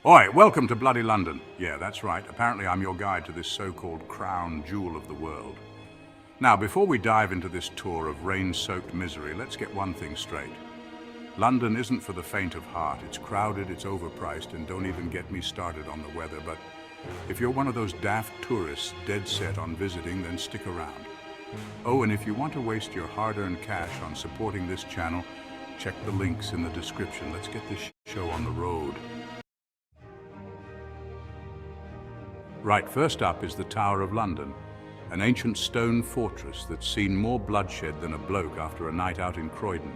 Oi, welcome to bloody London. Yeah, that's right. Apparently I'm your guide to this so-called crown jewel of the world. Now, before we dive into this tour of rain-soaked misery, let's get one thing straight. London isn't for the faint of heart. It's crowded, it's overpriced, and don't even get me started on the weather. But if you're one of those daft tourists dead set on visiting, then stick around. Oh, and if you want to waste your hard-earned cash on supporting this channel, check the links in the description. Let's get this show on the road. Right, first up is the Tower of London, an ancient stone fortress that's seen more bloodshed than a bloke after a night out in Croydon.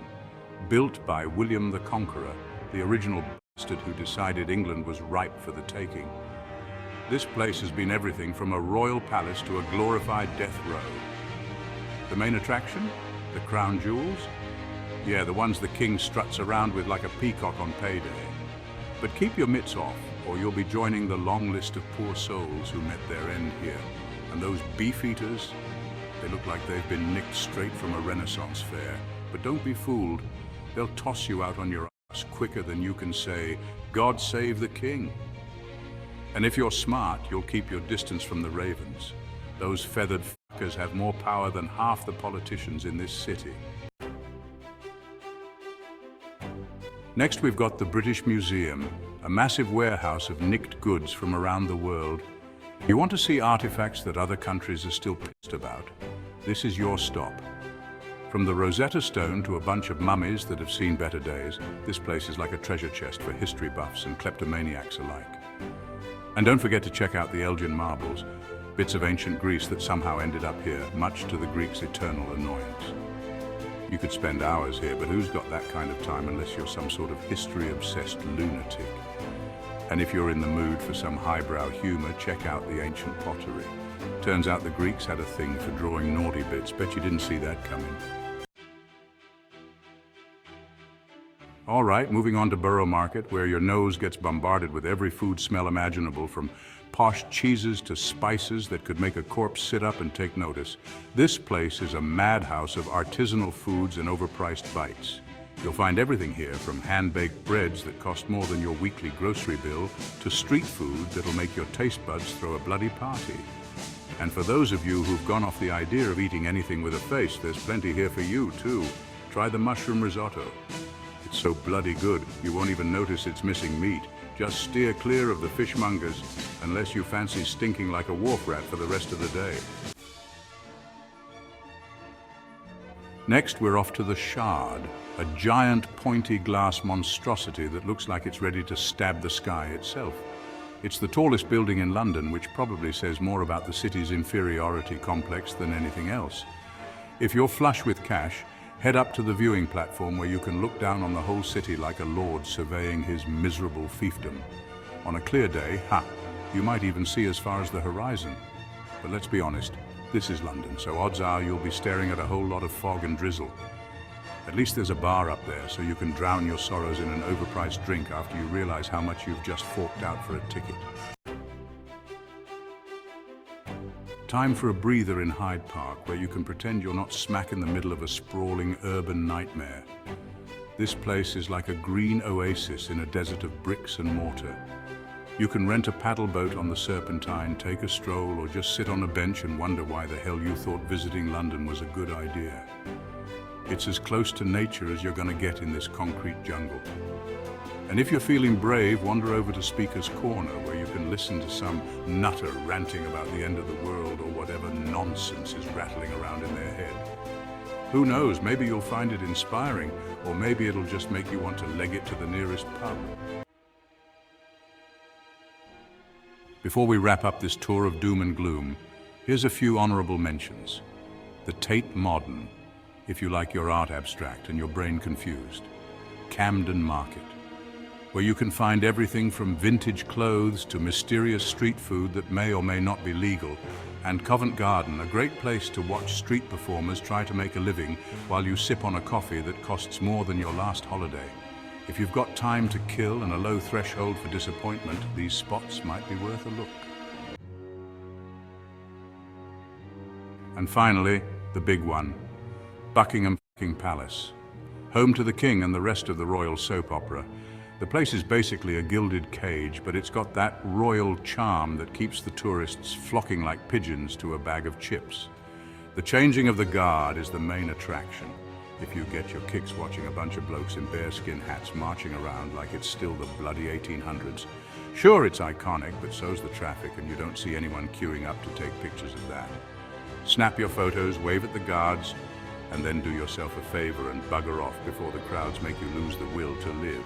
Built by William the Conqueror, the original bastard who decided England was ripe for the taking. This place has been everything from a royal palace to a glorified death row. The main attraction? The crown jewels? Yeah, the ones the king struts around with like a peacock on payday. But keep your mitts off, or you'll be joining the long list of poor souls who met their end here. And those beef eaters, they look like they've been nicked straight from a Renaissance fair. But don't be fooled, they'll toss you out on your ass quicker than you can say, "God save the king." And if you're smart, you'll keep your distance from the ravens. Those feathered fuckers have more power than half the politicians in this city. Next, we've got the British Museum, a massive warehouse of nicked goods from around the world. You want to see artifacts that other countries are still pissed about? This is your stop. From the Rosetta Stone to a bunch of mummies that have seen better days, this place is like a treasure chest for history buffs and kleptomaniacs alike. And don't forget to check out the Elgin marbles, bits of ancient Greece that somehow ended up here, much to the Greeks' eternal annoyance. You could spend hours here, but who's got that kind of time unless you're some sort of history-obsessed lunatic? And if you're in the mood for some highbrow humor, check out the ancient pottery. Turns out the Greeks had a thing for drawing naughty bits. Bet you didn't see that coming. All right, moving on to Borough Market, where your nose gets bombarded with every food smell imaginable, from posh cheeses to spices that could make a corpse sit up and take notice. This place is a madhouse of artisanal foods and overpriced bites. You'll find everything here, from hand-baked breads that cost more than your weekly grocery bill to street food that'll make your taste buds throw a bloody party. And for those of you who've gone off the idea of eating anything with a face, there's plenty here for you too. Try the mushroom risotto. It's so bloody good, you won't even notice it's missing meat. Just steer clear of the fishmongers, unless you fancy stinking like a wharf rat for the rest of the day. Next, we're off to the Shard, a giant pointy glass monstrosity that looks like it's ready to stab the sky itself. It's the tallest building in London, which probably says more about the city's inferiority complex than anything else. If you're flush with cash, head up to the viewing platform where you can look down on the whole city like a lord surveying his miserable fiefdom. On a clear day, you might even see as far as the horizon. But let's be honest, this is London, so odds are you'll be staring at a whole lot of fog and drizzle. At least there's a bar up there, so you can drown your sorrows in an overpriced drink after you realize how much you've just forked out for a ticket. Time for a breather in Hyde Park, where you can pretend you're not smack in the middle of a sprawling urban nightmare. This place is like a green oasis in a desert of bricks and mortar. You can rent a paddle boat on the Serpentine, take a stroll, or just sit on a bench and wonder why the hell you thought visiting London was a good idea. It's as close to nature as you're going to get in this concrete jungle. And if you're feeling brave, wander over to Speaker's Corner, where you can listen to some nutter ranting about the end of the world or whatever nonsense is rattling around in their head. Who knows, maybe you'll find it inspiring, or maybe it'll just make you want to leg it to the nearest pub. Before we wrap up this tour of doom and gloom, here's a few honorable mentions. The Tate Modern, if you like your art abstract and your brain confused. Camden Market, where you can find everything from vintage clothes to mysterious street food that may or may not be legal. And Covent Garden, a great place to watch street performers try to make a living while you sip on a coffee that costs more than your last holiday. If you've got time to kill and a low threshold for disappointment, these spots might be worth a look. And finally, the big one, Buckingham Palace. Home to the King and the rest of the royal soap opera. The place is basically a gilded cage, but it's got that royal charm that keeps the tourists flocking like pigeons to a bag of chips. The changing of the guard is the main attraction. If you get your kicks watching a bunch of blokes in bearskin hats marching around like it's still the bloody 1800s. Sure, it's iconic, but so's the traffic, and you don't see anyone queuing up to take pictures of that. Snap your photos, wave at the guards, and then do yourself a favor and bugger off before the crowds make you lose the will to live.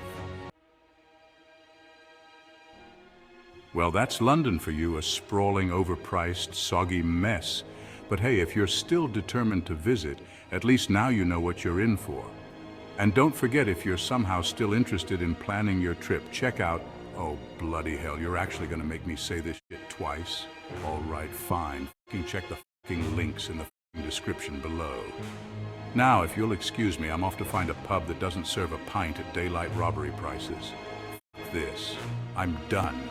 Well, that's London for you, a sprawling, overpriced, soggy mess. But hey, if you're still determined to visit, at least now you know what you're in for. And don't forget, if you're somehow still interested in planning your trip, check out, oh bloody hell, you're actually gonna make me say this shit twice? All right, fine. Check the links in the description below. Now, if you'll excuse me, I'm off to find a pub that doesn't serve a pint at daylight robbery prices. This. I'm done.